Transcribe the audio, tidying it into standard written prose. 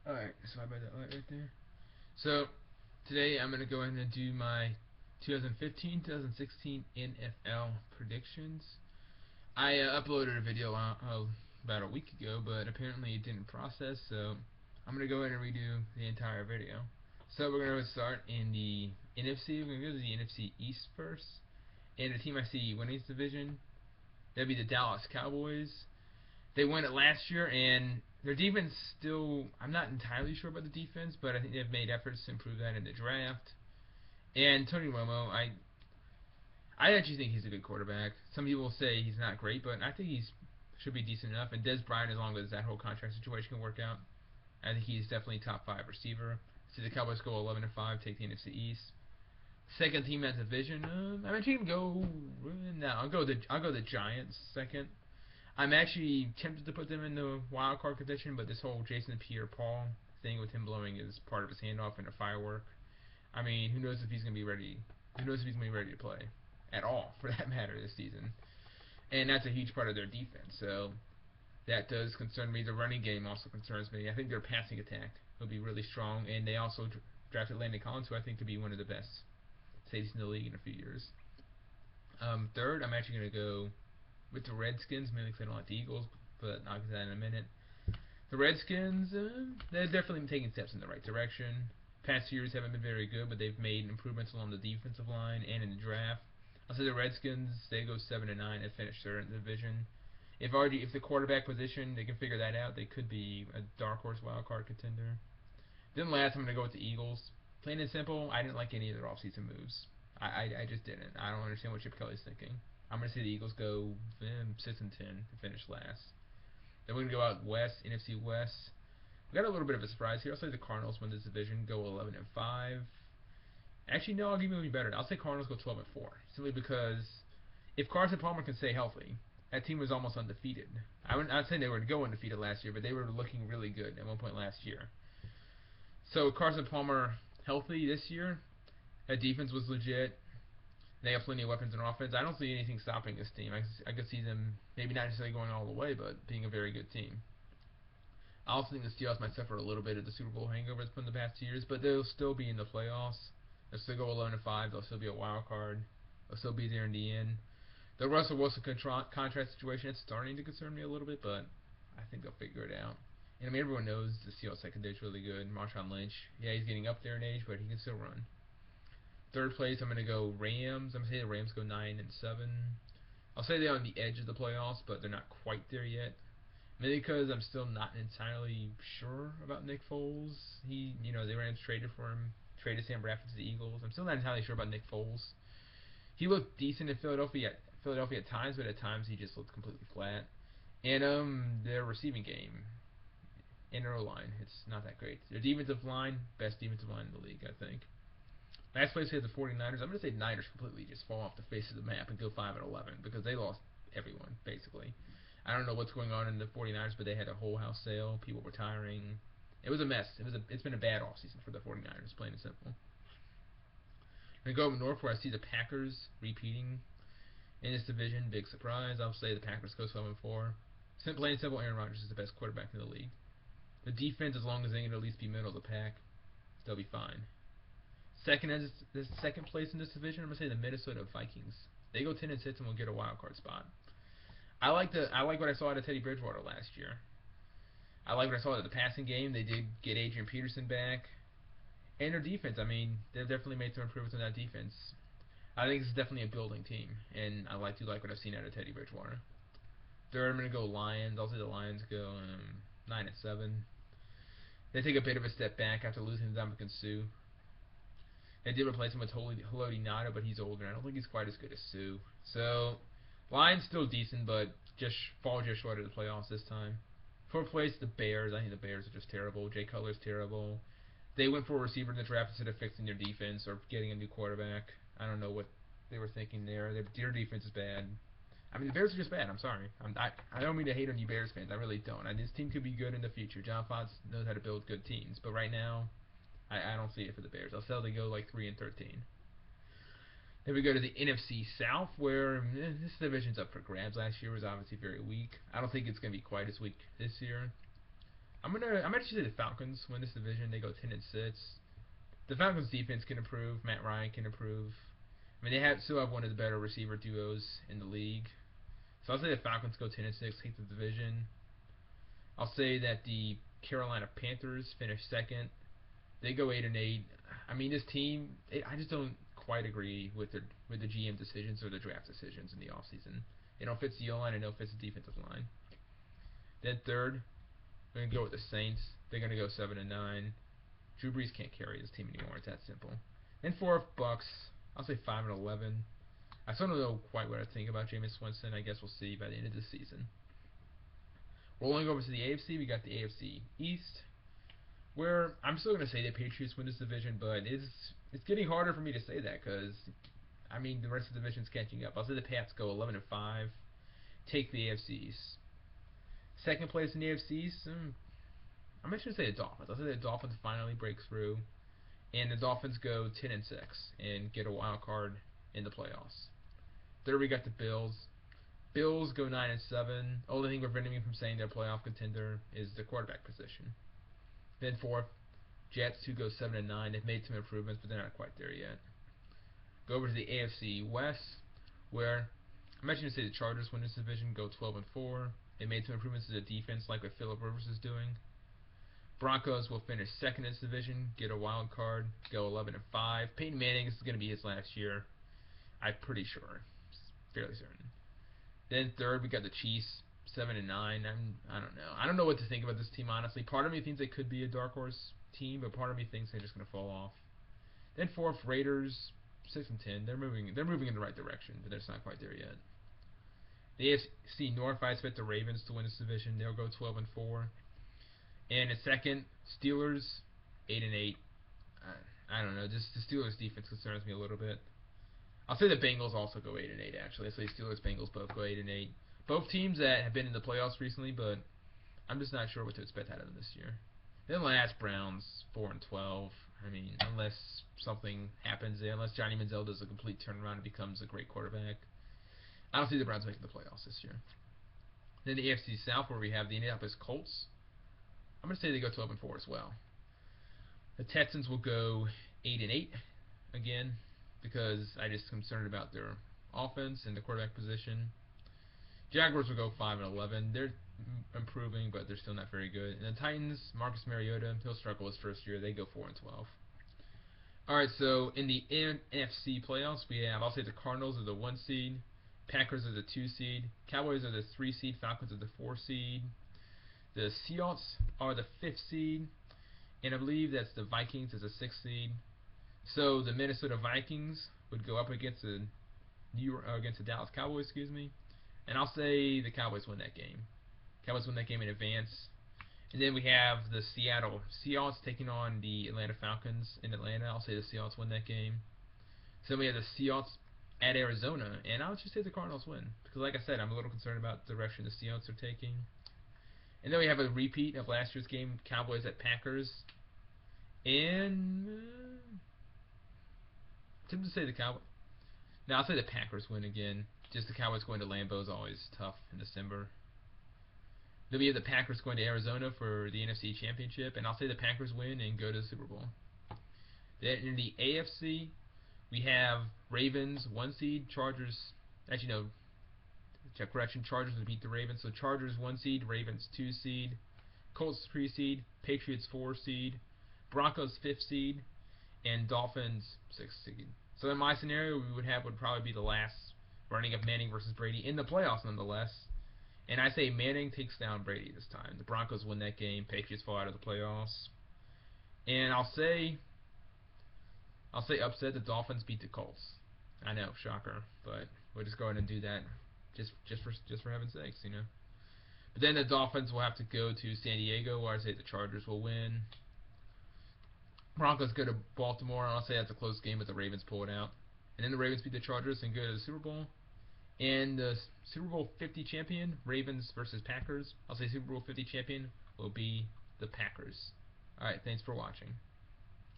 Alright, so I bet that light right there. So, today I'm going to go ahead and do my 2015-2016 NFL predictions. I uploaded a video about a week ago, but apparently it didn't process, so I'm going to go ahead and redo the entire video. So we're going to start in the NFC. We're going to go to the NFC East first. And the team I see winning this division, that'd be the Dallas Cowboys. They won it last year, and their defense still, I'm not entirely sure about the defense, but I think they've made efforts to improve that in the draft. And Tony Romo, I actually think he's a good quarterback. Some people say he's not great, but I think he's should be decent enough. And Dez Bryant, as long as that whole contract situation can work out, I think he's definitely top 5 receiver. See the Cowboys go 11-5, take the NFC East. Second team in that division, I'm actually gonna go. No, I'll go the Giants second. I'm actually tempted to put them in the wild card contention, but this whole Jason Pierre-Paul thing with him blowing his part of his hand off in a firework. I mean, who knows if he's gonna be ready? Who knows if he's gonna be ready to play at all, for that matter, this season? And that's a huge part of their defense. So that does concern me. The running game also concerns me. I think their passing attack will be really strong, and they also drafted Landon Collins, who I think could be one of the best safeties in the league in a few years. Third, I'm actually gonna go with the Redskins, mainly because I don't like the Eagles, but I'll get that in a minute. The Redskins, they're definitely taking steps in the right direction. Past years haven't been very good, but they've made improvements along the defensive line and in the draft. I'll say the Redskins, they go 7-9 and finish third in the division. If the quarterback position, they can figure that out, they could be a dark horse wild card contender. Then last, I'm going to go with the Eagles. Plain and simple, I didn't like any of their offseason moves. I just didn't. I don't understand what Chip Kelly's thinking. I'm going to say the Eagles go 6-10 to finish last. Then we're going to go out west, NFC West. We got a little bit of a surprise here. I'll say the Cardinals win this division, go 11-5. Actually, no, I'll give you even better. I'll say Cardinals go 12-4, simply because if Carson Palmer can stay healthy, that team was almost undefeated. I'd say they were go undefeated last year, but they were looking really good at one point last year. So Carson Palmer healthy this year, that defense was legit. They have plenty of weapons in offense. I don't see anything stopping this team. I could see them maybe not necessarily going all the way, but being a very good team. I also think the Steelers might suffer a little bit of the Super Bowl hangovers from the past 2 years, but they'll still be in the playoffs. They'll still go 11-5. They'll still be a wild card. They'll still be there in the end. The Russell Wilson contract situation is starting to concern me a little bit, but I think they'll figure it out. And I mean, everyone knows the Seahawks secondary is really good. Marshawn Lynch, yeah, he's getting up there in age, but he can still run. Third place, I'm going to go Rams. I'm going to say the Rams go 9-7. I'll say they're on the edge of the playoffs, but they're not quite there yet. Maybe because I'm still not entirely sure about Nick Foles. The Rams traded for him, traded Sam Bradford to the Eagles. I'm still not entirely sure about Nick Foles. He looked decent in Philadelphia at times, but at times he just looked completely flat. And their receiving game and their O-line, it's not that great. Their defensive line, best defensive line in the league, I think. Last place we have the 49ers. I'm going to say Niners completely just fall off the face of the map and go 5-11 because they lost everyone, basically. I don't know what's going on in the 49ers, but they had a whole house sale, people retiring. It was a mess. It's been a bad offseason for the 49ers, plain and simple. I'm going to go up north where I see the Packers repeating in this division. Big surprise. I'll say the Packers go 7-4. Plain and simple, Aaron Rodgers is the best quarterback in the league. The defense, as long as they can at least be middle of the pack, they'll be fine. Second place in this division, I'm gonna say the Minnesota Vikings. They go 10-6 and will get a wild card spot. I like what I saw out of Teddy Bridgewater last year. I like what I saw out of the passing game. They did get Adrian Peterson back, and their defense. I mean, they've definitely made some improvements in that defense. I think this is definitely a building team, and I like what I've seen out of Teddy Bridgewater. Third, I'm gonna go Lions. I'll say the Lions go 9-7. They take a bit of a step back after losing Ndamukong Suh. They did replace him with Haloti Ngata, but he's older. I don't think he's quite as good as Suh. So, Lions still decent, but fall just short of the playoffs this time. Fourth place, the Bears. I think the Bears are just terrible. Jay Cutler's terrible. They went for a receiver in the draft instead of fixing their defense or getting a new quarterback. I don't know what they were thinking there. Their defense is bad. I mean, the Bears are just bad. I'm sorry. I don't mean to hate on you Bears fans. I really don't. This team could be good in the future. John Fox knows how to build good teams. But right now, I don't see it for the Bears. I'll say they go like 3-13. Then we go to the NFC South, where this division's up for grabs. Last year was obviously very weak. I don't think it's going to be quite as weak this year. I'm actually say the Falcons win this division. They go 10-6. The Falcons defense can improve. Matt Ryan can improve. I mean, still have one of the better receiver duos in the league. So I'll say the Falcons go 10-6, take the division. I'll say that the Carolina Panthers finish second. They go 8-8. I mean, this team, I just don't quite agree with the GM decisions or the draft decisions in the offseason. It don't fit the O-line and it don't fit the defensive line. Then third, we're gonna go with the Saints. They're gonna go 7-9. Drew Brees can't carry this team anymore. It's that simple. Then fourth, Bucks. I'll say 5-11. I still don't know quite what I think about Jameis Winston. I guess we'll see by the end of the season. Rolling over to the AFC, we got the AFC East, where I'm still gonna say the Patriots win this division, but it's getting harder for me to say that because I mean the rest of the division's catching up. I'll say the Pats go 11-5, take the AFC East. Second place in the AFC East, I'm actually gonna say the Dolphins. I'll say the Dolphins finally break through, and the Dolphins go 10-6 and get a wild card in the playoffs. Third, we got the Bills. Bills go 9-7. Only thing preventing me from saying they're a playoff contender is the quarterback position. Then fourth, Jets, who go 7-9. They've made some improvements, but they're not quite there yet. Go over to the AFC West, where I'm actually going to say the Chargers win this division, go 12-4. They made some improvements to the defense, like what Phillip Rivers is doing. Broncos will finish second in this division, get a wild card, go 11-5. Peyton Manning, this is going to be his last year. I'm pretty sure, fairly certain. Then third, we got the Chiefs, 7-9. I don't know. I don't know what to think about this team, honestly. Part of me thinks they could be a dark horse team, but part of me thinks they're just going to fall off. Then fourth, Raiders, 6-10. They're moving in the right direction, but they're just not quite there yet. The AFC North, I expect the Ravens to win this division. They'll go 12-4. And in second, Steelers, 8-8. I don't know. Just the Steelers defense concerns me a little bit. I'll say the Bengals also go 8-8. Actually, I'll say Steelers, Bengals both go 8-8. Both teams that have been in the playoffs recently, but I'm just not sure what to expect out of them this year. Then last, Browns, 4-12. I mean, unless something happens there, unless Johnny Manziel does a complete turnaround and becomes a great quarterback, I don't see the Browns making the playoffs this year. Then the AFC South, where we have the Indianapolis Colts. I'm going to say they go 12-4 as well. The Texans will go 8-8 again, because I just concerned about their offense and the quarterback position. Jaguars will go 5-11. They're improving, but they're still not very good. And the Titans, Marcus Mariota, he'll struggle his first year. They go 4-12. Alright, so in the NFC playoffs, we have, I'll say the Cardinals are the 1 seed, Packers are the 2 seed, Cowboys are the 3 seed, Falcons are the 4 seed, the Seahawks are the 5th seed, and I believe that's the Vikings as a 6th seed. So the Minnesota Vikings would go up against the Dallas Cowboys, and I'll say the Cowboys win that game. Cowboys win that game in advance. And then we have the Seattle Seahawks taking on the Atlanta Falcons in Atlanta. I'll say the Seahawks win that game. So then we have the Seahawks at Arizona, and I'll just say the Cardinals win, because like I said, I'm a little concerned about the direction the Seahawks are taking. And then we have a repeat of last year's game, Cowboys at Packers. And I'm to say the Cowboys. Now I'll say the Packers win again. Just the Cowboys going to Lambeau is always tough in December. Then we have the Packers going to Arizona for the NFC Championship, and I'll say the Packers win and go to the Super Bowl. Then in the AFC, we have Ravens 1 seed, Chargers. Actually, no. Correction, Chargers would beat the Ravens. So Chargers 1 seed, Ravens 2 seed, Colts 3 seed, Patriots 4 seed, Broncos 5th seed, and Dolphins 6th seed. So in my scenario, would probably be the last running of Manning versus Brady in the playoffs, nonetheless. And I say Manning takes down Brady this time. The Broncos win that game. Patriots fall out of the playoffs. And I'll say upset. The Dolphins beat the Colts. I know, shocker, but we'll just go ahead and do that, just for heaven's sakes, you know. But then the Dolphins will have to go to San Diego, where I say the Chargers will win. Broncos go to Baltimore. I'll say that's a close game, but the Ravens pull it out. And then the Ravens beat the Chargers and go to the Super Bowl. And the Super Bowl 50 champion, Ravens versus Packers. I'll say Super Bowl 50 champion will be the Packers. Alright, thanks for watching.